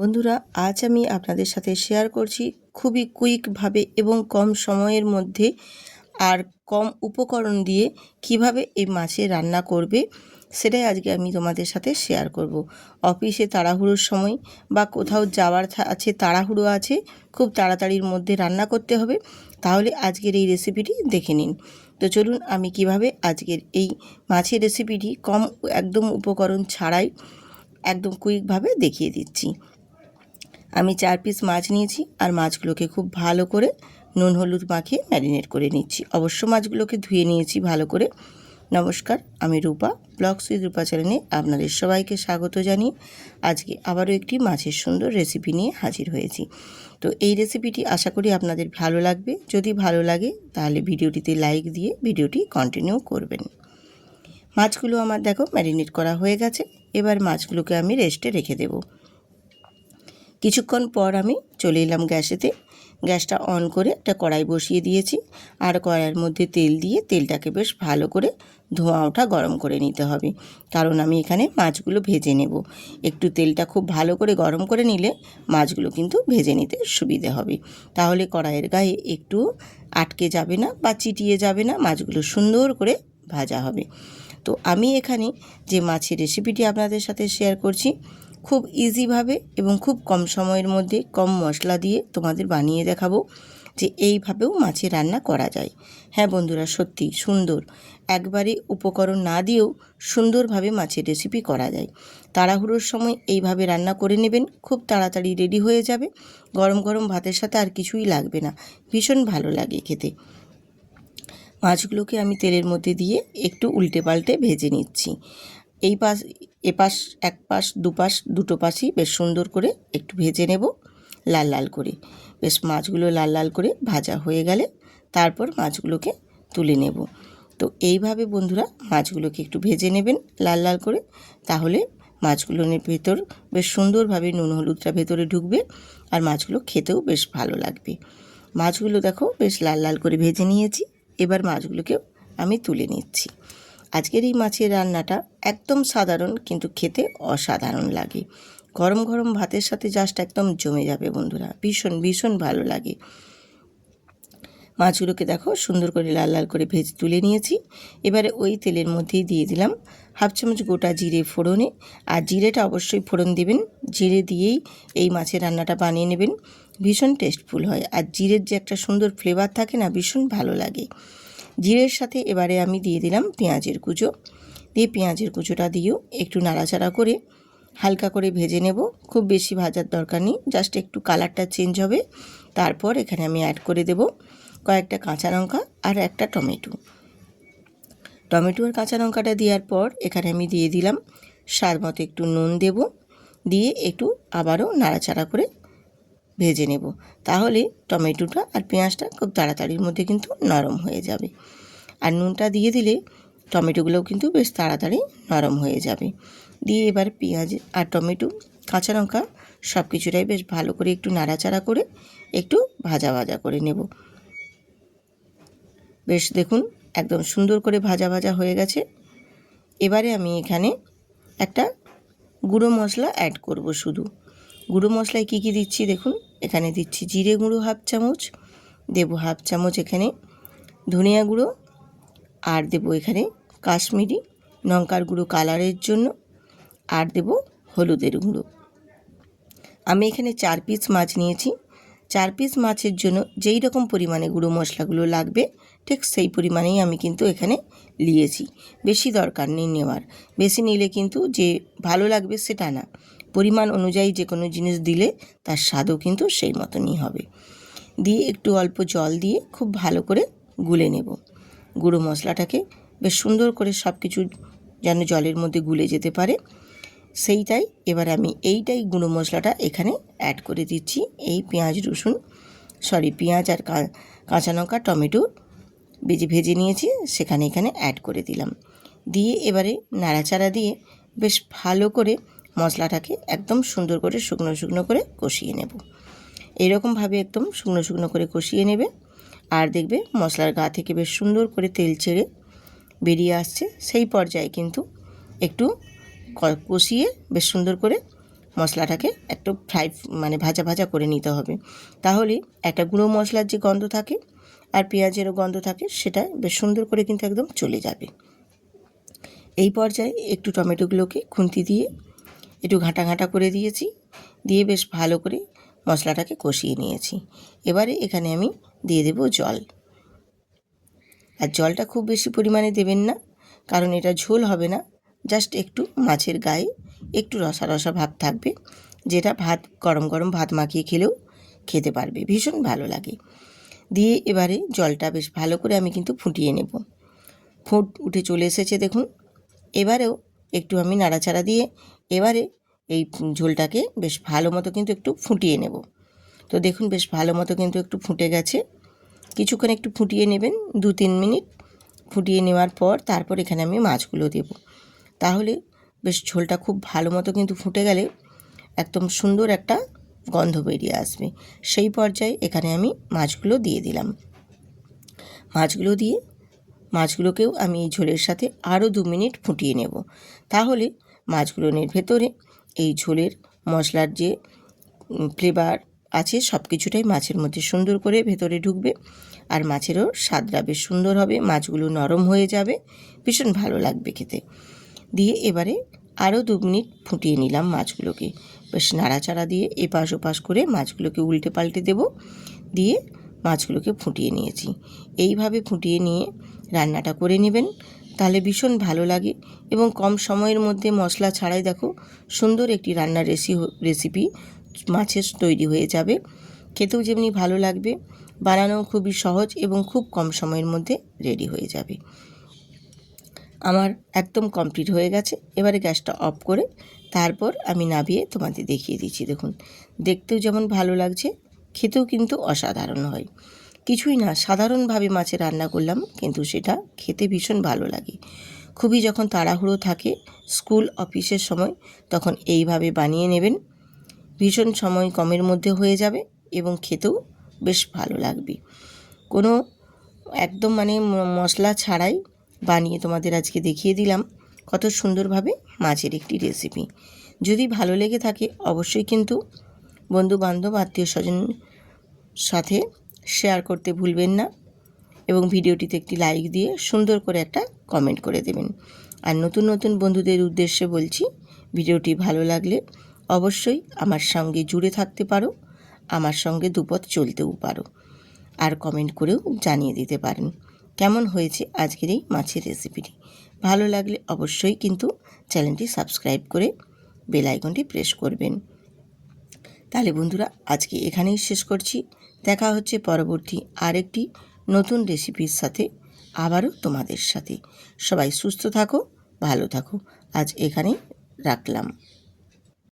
বন্ধুরা, আজ আমি আপনাদের সাথে শেয়ার করছি খুবই কুইকভাবে এবং কম সময়ের মধ্যে আর কম উপকরণ দিয়ে কিভাবে এই মাছের রান্না করবে, সেটাই আজকে আমি তোমাদের সাথে শেয়ার করব। অফিসে তাড়াহুড়োর সময় বা কোথাও যাওয়ার আছে, তাড়াহুড়ো আছে, খুব তাড়াতাড়ির মধ্যে রান্না করতে হবে, তাহলে আজকের এই রেসিপিটি দেখে নিন। তো চলুন আমি কিভাবে আজকের এই মাছের রেসিপিটি কম একদম উপকরণ ছাড়াই একদম কুইকভাবে দেখিয়ে দিচ্ছি। আমি 4 পিস মাছ নিয়েছি আর মাছগুলোকে খুব ভালো করে নুন হলুদ মাখিয়ে ম্যারিনেট করে নিচ্ছি। অবশ্য মাছগুলোকে ধুয়ে নিয়েছি ভালো করে। নমস্কার, আমি রূপা, ব্লগস উইথ রূপা চ্যানেলে আপনাদের সবাইকে স্বাগত জানিয়ে আজকে আবারও একটি মাছের সুন্দর রেসিপি নিয়ে হাজির হয়েছি। তো এই রেসিপিটি আশা করি আপনাদের ভালো লাগবে। যদি ভালো লাগে তাহলে ভিডিওটিতে লাইক দিয়ে ভিডিওটি কন্টিনিউ করবেন। মাছগুলো আমার দেখো ম্যারিনেট করা হয়ে গেছে। এবার মাছগুলোকে আমি রেস্টে রেখে দেবো। কিছুক্ষণ পর আমি চলে এলাম গ্যাসেতে। গ্যাসটা অন করে একটা কড়াই বসিয়ে দিয়েছি আর কড়াইয়ের মধ্যে তেল দিয়ে তেলটাকে বেশ ভালো করে ধোঁয়া ওঠা গরম করে নিতে হবে, কারণ আমি এখানে মাছগুলো ভেজে নেব। একটু তেলটা খুব ভালো করে গরম করে নিলে মাছগুলো কিন্তু ভেজে নিতে সুবিধে হবে, তাহলে কড়াইয়ের গায়ে একটু আটকে যাবে না বা চিটিয়ে যাবে না, মাছগুলো সুন্দর করে ভাজা হবে। তো আমি এখানে যে মাছের রেসিপিটি আপনাদের সাথে শেয়ার করছি, খুব ইজিভাবে এবং খুব কম সময়ের মধ্যে কম মশলা দিয়ে তোমাদের বানিয়ে দেখাবো যে এইভাবেও মাছের রান্না করা যায়। হ্যাঁ বন্ধুরা, সত্যি সুন্দর, একবারে উপকরণ না দিয়েও সুন্দরভাবে মাছের রেসিপি করা যায়। তাড়াহুড়োর সময় এইভাবে রান্না করে নেবেন, খুব তাড়াতাড়ি রেডি হয়ে যাবে। গরম গরম ভাতের সাথে আর কিছুই লাগবে না, ভীষণ ভালো লাগে খেতে। মাছগুলোকে আমি তেলের মধ্যে দিয়ে একটু উল্টে পাল্টে ভেজে নিচ্ছি। এই পাশ এপাশ এক পাশ দুপাশ দুটো পাশই বেশ সুন্দর করে একটু ভেজে নেব লাল লাল করে। বেশ মাছগুলো লাল লাল করে ভাজা হয়ে গেলে তারপর মাছগুলোকে তুলে নেব। তো এইভাবে বন্ধুরা মাছগুলোকে একটু ভেজে নেবেন লাল লাল করে, তাহলে মাছগুলোর ভেতর বেশ সুন্দরভাবে নুন হলুদটা ভেতরে ঢুকবে আর মাছগুলো খেতেও বেশ ভালো লাগবে। মাছগুলো দেখো বেশ লাল লাল করে ভেজে নিয়েছি। এবার মাছগুলোকেও আমি তুলে নিচ্ছি। আজকের এই মাছের রান্নাটা একদম সাধারণ, কিন্তু খেতে অসাধারণ লাগে। গরম গরম ভাতের সাথে জাস্ট একদম জমে যাবে বন্ধুরা, ভীষণ ভীষণ ভালো লাগে। মাছগুলোকে দেখো সুন্দর করে লাল লাল করে ভেজে তুলে নিয়েছি। এবারে ওই তেলের মধ্যেই দিয়ে দিলাম হাফ চামচ গোটা জিরে ফোড়নে, আর জিরেটা অবশ্যই ফোড়ন দেবেন। জিরে দিয়েই এই মাছের রান্নাটা বানিয়ে নেবেন, ভীষণ টেস্টফুল হয়। আর জিরের যে একটা সুন্দর ফ্লেভার থাকে না, ভীষণ ভালো লাগে। জিরের সাথে এবারে আমি দিয়ে দিলাম পেঁয়াজের কুচো, দিয়ে পেঁয়াজের কুচোটা দিয়েও একটু নাড়াচাড়া করে হালকা করে ভেজে নেব। খুব বেশি ভাজার দরকার নেই, জাস্ট একটু কালারটা চেঞ্জ হবে। তারপর এখানে আমি অ্যাড করে দেব কয়েকটা কাঁচা লঙ্কা আর একটা টমেটো। আর কাঁচা লঙ্কাটা দেওয়ার পর এখানে আমি দিয়ে দিলাম স্বাদ মতো একটু নুন দেব, দিয়ে একটু আবারও নাড়াচাড়া করে ভেজে নেব। তাহলে টমেটোটা আর পেঁয়াজটা খুব তাড়াতাড়ির মধ্যে কিন্তু নরম হয়ে যাবে। আর নুনটা দিয়ে দিলে টমেটোগুলোও কিন্তু বেশ তাড়াতাড়ি নরম হয়ে যাবে। দিয়ে এবার পেঁয়াজ আর টমেটো কাঁচা লঙ্কা সব কিছুটাই বেশ ভালো করে একটু নাড়াচাড়া করে একটু ভাজা ভাজা করে নেব। বেশ দেখুন একদম সুন্দর করে ভাজা ভাজা হয়ে গেছে। এবারে আমি এখানে একটা গুঁড়ো মশলা অ্যাড করব। শুধু গুঁড়ো মশলায় কী কী দিচ্ছি দেখুন। এখানে দিচ্ছি জিরে গুঁড়ো হাফ চামচ, দেবো হাফ চামচ এখানে ধনিয়া গুঁড়ো, আর দেবো এখানে কাশ্মীরি লঙ্কার গুঁড়ো কালারের জন্য, আর দেবো হলুদের গুঁড়ো। আমি এখানে 4 পিস মাছ নিয়েছি। 4 পিস মাছের জন্য যেই রকম পরিমাণে গুঁড়ো মশলাগুলো লাগবে ঠিক সেই পরিমাণেই আমি কিন্তু এখানে নিয়েছি। বেশি দরকার নেই নেওয়ার, বেশি নিলে কিন্তু যে ভালো লাগবে সেটা না। পরিমাণ অনুযায়ী যে কোনো জিনিস দিলে তার স্বাদও কিন্তু সেই মতনই হবে। দিয়ে একটু অল্প জল দিয়ে খুব ভালো করে গুলে নেব গুঁড়ো মশলাটাকে। বেশ সুন্দর করে সব কিছু যেন জলের মধ্যে গুলে যেতে পারে সেইটাই। এবার আমি এইটাই গুঁড়ো মশলাটা এখানে অ্যাড করে দিচ্ছি। এই পেঁয়াজ আর কাঁচা লঙ্কা টমেটো ভেজে নিয়েছি সেখানে এখানে অ্যাড করে দিলাম। দিয়ে এবারে নাড়াচাড়া দিয়ে বেশ ভালো করে মশলাটাকে একদম সুন্দর করে শুকনো শুকনো করে কষিয়ে নেব। এরকমভাবে একদম শুকনো শুকনো করে কষিয়ে নেবে, আর দেখবে মশলার গা থেকে বেশ সুন্দর করে তেল ছেড়ে বেরিয়ে আসছে। সেই পর্যায়ে কিন্তু একটু কষিয়ে বেশ সুন্দর করে মশলাটাকে একটু ভাজা ভাজা করে নিতে হবে। তাহলে একটা গুঁড়ো মশলার যে গন্ধ থাকে আর পেঁয়াজেরও গন্ধ থাকে সেটা বেশ সুন্দর করে কিন্তু একদম চলে যাবে। এই পর্যায়ে একটু টমেটোগুলোকে খুন্তি দিয়ে একটু ঘাঁটা ঘাঁটা করে দিয়েছি, দিয়ে বেশ ভালো করে মশলাটাকে কষিয়ে নিয়েছি। এবারে এখানে আমি দিয়ে দেব জল। আর জলটা খুব বেশি পরিমাণে দেবেন না, কারণ এটা ঝোল হবে না, জাস্ট একটু মাছের গায়ে একটু রসা রসা ভাব থাকবে, যেটা গরম গরম ভাত মাখিয়ে খেলেও খেতে পারবে, ভীষণ ভালো লাগে। দিয়ে এবারে জলটা বেশ ভালো করে আমি কিন্তু ফুটিয়ে নেব। ফুট উঠে চলে এসেছে দেখুন। এবারেও একটু আমি নাড়াচাড়া দিয়ে এবারে এই ঝোলটাকে বেশ ভালো মতো কিন্তু একটু ফুটিয়ে নেব। তো দেখুন বেশ ভালো মতো কিন্তু একটু ফুটে গেছে। কিছুক্ষণ একটু ফুটিয়ে নেবেন, 2-3 মিনিট ফুটিয়ে নেওয়ার পর তারপর এখানে আমি মাছগুলো দেব। তাহলে বেশ ঝোলটা খুব ভালো মতো কিন্তু ফুটে গেলে একদম সুন্দর একটা গন্ধ বেরিয়ে আসবে। সেই পর্যায়ে এখানে আমি মাছগুলো দিয়ে দিলাম। মাছগুলোকেও আমি এই ঝোলের সাথে আরও 2 মিনিট ফুটিয়ে নেব। তাহলে মাছগুলোর ভেতরে এই ঝোলের মশলার যে ফ্লেভার আছে সব কিছুটাই মাছের মধ্যে সুন্দর করে ভেতরে ঢুকবে, আর মাছেরও স্বাদটা বেশ সুন্দর হবে, মাছগুলো নরম হয়ে যাবে, ভীষণ ভালো লাগবে খেতে। দিয়ে এবারে আরও 2 মিনিট ফুটিয়ে নিলাম মাছগুলোকে। বেশ নাড়াচাড়া দিয়ে এপাশ ওপাশ করে মাছগুলোকে উল্টে পাল্টে দেব, দিয়ে মাছগুলোকে ফুটিয়ে নিয়েছি। এইভাবে ফুটিয়ে নিয়ে রান্নাটা করে নেবেন, তাহলে ভীষণ ভালো লাগে এবং কম সময়ের মধ্যে মশলা ছাড়াই দেখো সুন্দর একটি রান্নার রেসিপি মাছের তৈরি হয়ে যাবে। খেতেও যেমনি ভালো লাগবে, বানানোও খুবই সহজ এবং খুব কম সময়ের মধ্যে রেডি হয়ে যাবে। আমার একদম কমপ্লিট হয়ে গেছে। এবারে গ্যাসটা অফ করে তারপর আমি নামিয়ে তোমাদের দেখিয়ে দিচ্ছি। দেখুন দেখতেও যেমন ভালো লাগছে, খেতেও কিন্তু অসাধারণ হয়। কিছুই না, সাধারণভাবে মাছের রান্না করলাম, কিন্তু সেটা খেতে ভীষণ ভালো লাগে। খুবই যখন তাড়াহুড়ো থাকে স্কুল অফিসের সময়, তখন এইভাবে বানিয়ে নেবেন, ভীষণ সময় কমের মধ্যে হয়ে যাবে এবং খেতেও বেশ ভালো লাগবে। কোনো একদম মশলা ছাড়াই বানিয়ে তোমাদের আজকে দেখিয়ে দিলাম কত সুন্দরভাবে মাছের একটি রেসিপি। যদি ভালো লেগে থাকে অবশ্যই কিন্তু বন্ধুবান্ধব আত্মীয় স্বজন সাথে শেয়ার করতে ভুলবেন না, এবং ভিডিওটিতে একটি লাইক দিয়ে সুন্দর করে একটা কমেন্ট করে দেবেন। আর নতুন নতুন বন্ধুদের উদ্দেশ্যে বলছি, ভিডিওটি ভালো লাগলে অবশ্যই আমার সঙ্গে জুড়ে থাকতে পারো, আমার সঙ্গে দুপথ চলতেও পারো, আর কমেন্ট করেও জানিয়ে দিতে পারেন কেমন হয়েছে আজকের এই মাছের রেসিপিটি। ভালো লাগলে অবশ্যই কিন্তু চ্যানেলটি সাবস্ক্রাইব করে বেল আইকনটি প্রেস করবেন। তাহলে বন্ধুরা আজকে এখানেই শেষ করছি। দেখা হচ্ছে পরবর্তী আরেকটি নতুন রেসিপির সাথে, আবারও তোমাদের সাথে। সবাই সুস্থ থাকো, ভালো থাকো। আজ এখানেই রাখলাম।